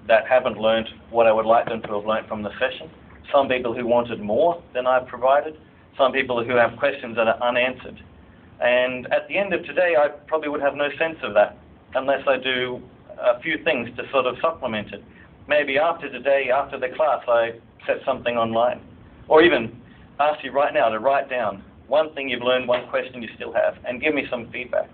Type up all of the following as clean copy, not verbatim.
that haven't learned what I would like them to have learned from the session, some people who wanted more than I've provided, some people who have questions that are unanswered. And at the end of today, I probably would have no sense of that unless I do a few things to sort of supplement it. Maybe after today, after the class, I set something online. Or even ask you right now to write down one thing you've learned, one question you still have, and give me some feedback.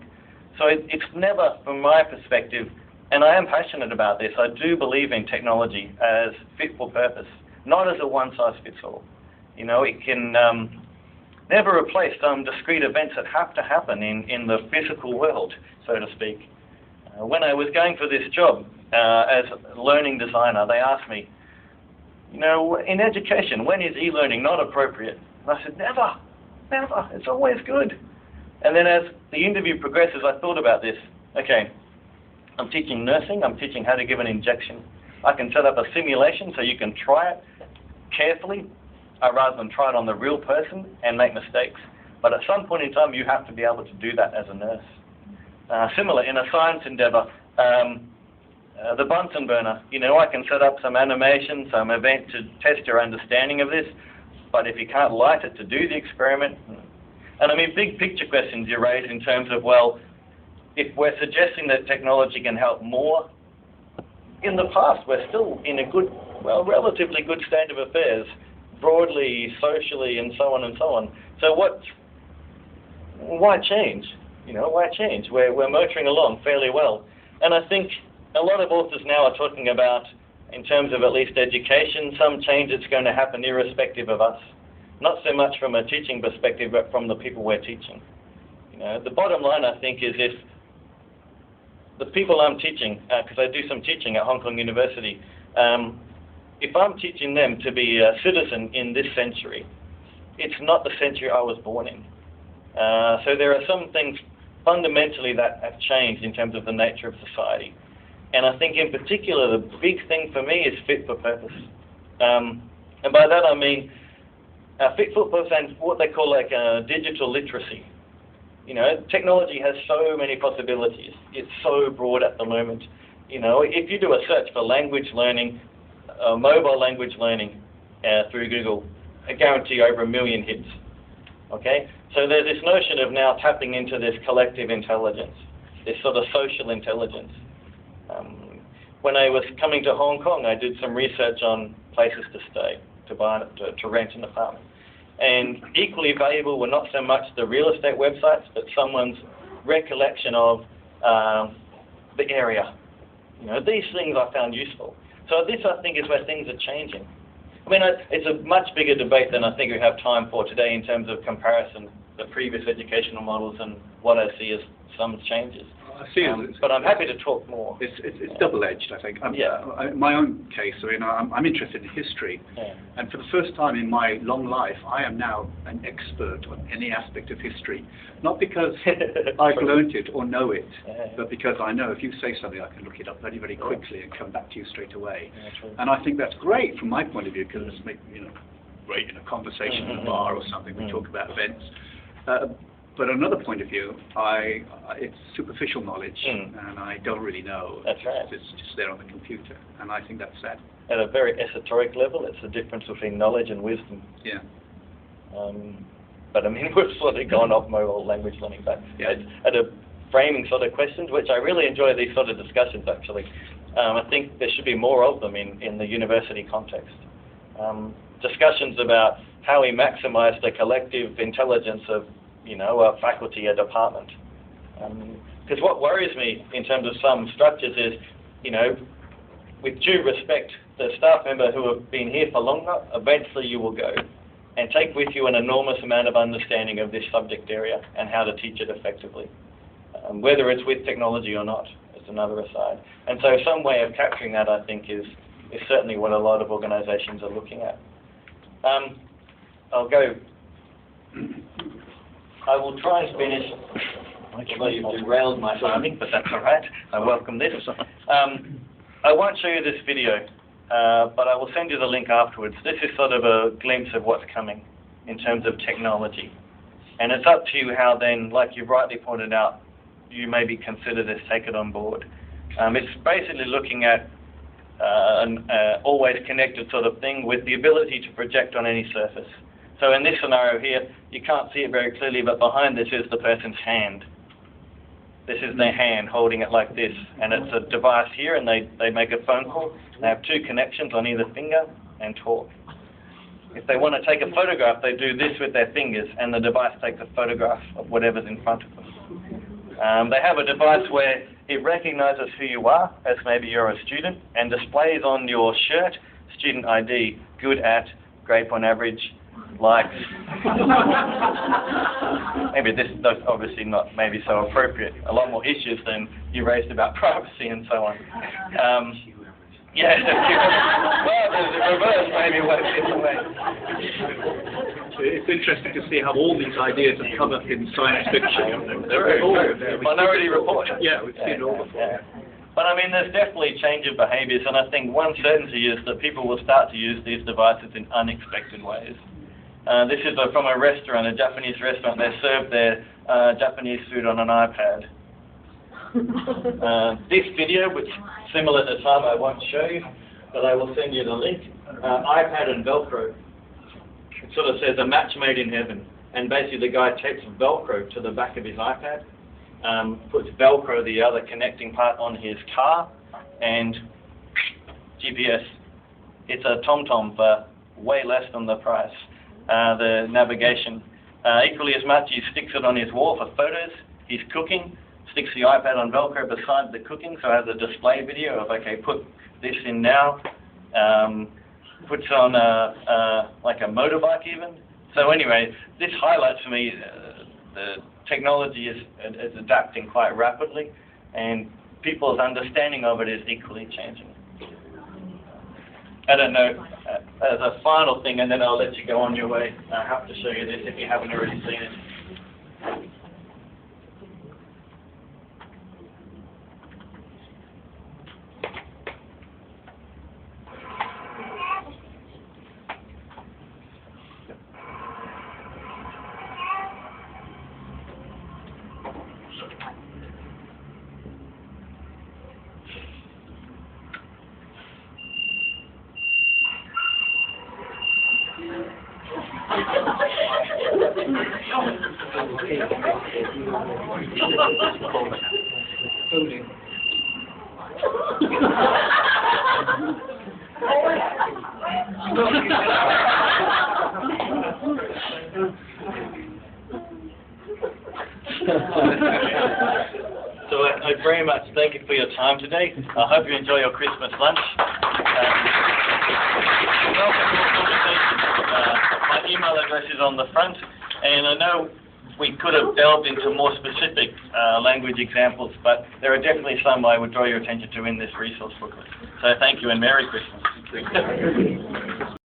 So it's never, from my perspective, and I am passionate about this, I do believe in technology as fit for purpose, not as a one-size-fits-all. You know, it can never replace some discrete events that have to happen in the physical world, so to speak. When I was going for this job as a learning designer, they asked me, you know, in education, when is e-learning not appropriate? And I said, never, never, it's always good. And then as the interview progresses, I thought about this. Okay, I'm teaching nursing, I'm teaching how to give an injection. I can set up a simulation so you can try it carefully rather than try it on the real person and make mistakes. But at some point in time, you have to be able to do that as a nurse. Similar, in a science endeavor, the Bunsen burner, you know, I can set up some animation, some event to test your understanding of this, but if you can't light it to do the experiment, and I mean, big picture questions you raise in terms of, well, if we're suggesting that technology can help more, in the past we're still in a good, well, relatively good state of affairs, broadly, socially, and so on and so on. So why change? You know, why change? We're motoring along fairly well. And I think a lot of authors now are talking about, in terms of at least education, some change that's going to happen irrespective of us. Not so much from a teaching perspective, but from the people we're teaching. You know, the bottom line, I think, is if the people I'm teaching, because I do some teaching at Hong Kong University, if I'm teaching them to be a citizen in this century, it's not the century I was born in. So there are some things fundamentally that have changed in terms of the nature of society. And I think in particular, the big thing for me is fit for purpose. And by that I mean fit for purpose and what they call like digital literacy. You know, technology has so many possibilities. It's so broad at the moment. You know, if you do a search for language learning, mobile language learning through Google, I guarantee over 1 million hits. Okay? So there's this notion of now tapping into this collective intelligence, this sort of social intelligence. When I was coming to Hong Kong, I did some research on places to stay, to rent an apartment. And equally valuable were not so much the real estate websites, but someone's recollection of the area. You know, these things I found useful. So this, I think, is where things are changing. I mean, it's a much bigger debate than I think we have time for today in terms of comparison, the previous educational models and what I see as some changes. I see but I'm happy to talk more. It's double-edged, I think. Yeah. My own case, I mean, I'm interested in history, and for the first time in my long life, I am now an expert on any aspect of history. Not because I've learned it or know it, but because I know if you say something, I can look it up very, very quickly and come back to you straight away. And I think that's great from my point of view, because it's great in a conversation in a bar or something. We talk about events. But another point of view, it's superficial knowledge, and I don't really know. That's right. It's just there on the computer, and I think that's sad. At a very esoteric level, it's the difference between knowledge and wisdom. Yeah. But I mean, we've sort of gone off mobile language learning, but at a framing sort of questions, which I really enjoy these sort of discussions, actually. I think there should be more of them in the university context. Discussions about how we maximize the collective intelligence of a faculty, a department. Because what worries me in terms of some structures is, with due respect, the staff member who have been here for longer, eventually you will go and take with you an enormous amount of understanding of this subject area and how to teach it effectively. Whether it's with technology or not is another aside. And so some way of capturing that, I think, is certainly what a lot of organizations are looking at. I will try and finish, although you've derailed my timing, but that's all right. I welcome this. I won't show you this video, but I will send you the link afterwards. This is sort of a glimpse of what's coming in terms of technology. And it's up to you how then, like you've rightly pointed out, you maybe consider this, take it on board. It's basically looking at, how we maximize the collective intelligence of, a faculty, a department. Because what worries me in terms of some structures is, with due respect, the staff member who have been here for longer, eventually you will go and take with you an enormous amount of understanding of this subject area and how to teach it effectively. Whether it's with technology or not is another aside. And so some way of capturing that, I think, is certainly what a lot of organizations are looking at. I'll go. an always connected sort of thing with the ability to project on any surface. So in this scenario here, you can't see it very clearly, but behind this is the person's hand. This is their hand holding it like this, and it's a device here, and they make a phone call. They have two connections on either finger and talk. If they want to take a photograph, they do this with their fingers, and the device takes a photograph of whatever's in front of them. They have a device where it recognizes who you are, as maybe you're a student, and displays on your shirt student ID, good at, grade point average, likes. Maybe that's obviously not maybe so appropriate. A lot more issues than you raised about privacy and so on. Yeah, well, there's a reverse maybe in a way. It's interesting to see how all these ideas have come up in science fiction. Minority Report. Yeah, we've seen it all before. Yeah. But I mean, there's definitely change of behaviours, and I think one certainty is that people will start to use these devices in unexpected ways. This is from a restaurant, a Japanese restaurant. They serve their Japanese food on an iPad. This video, which similar to time, I won't show you, but I will send you the link. iPad and Velcro. It sort of says a match made in heaven, and basically the guy tapes Velcro to the back of his iPad, puts Velcro, the other connecting part, on his car, and GPS. It's a TomTom for way less than the price. The navigation. Equally as much, he sticks it on his wall for photos. He's cooking, sticks the iPad on Velcro beside the cooking, so it has a display video of, okay, put this in now. Puts on like a motorbike even. So anyway, this highlights for me the technology is adapting quite rapidly, and people's understanding of it is equally changing. I don't know, as a final thing, and then I'll let you go on your way. I have to show you this if you haven't already seen it. So I very much thank you for your time today. I hope you enjoy your Christmas lunch. My email address is on the front, and I know we could have delved into more specific language examples, but there are definitely some I would draw your attention to in this resource booklet. So thank you and Merry Christmas.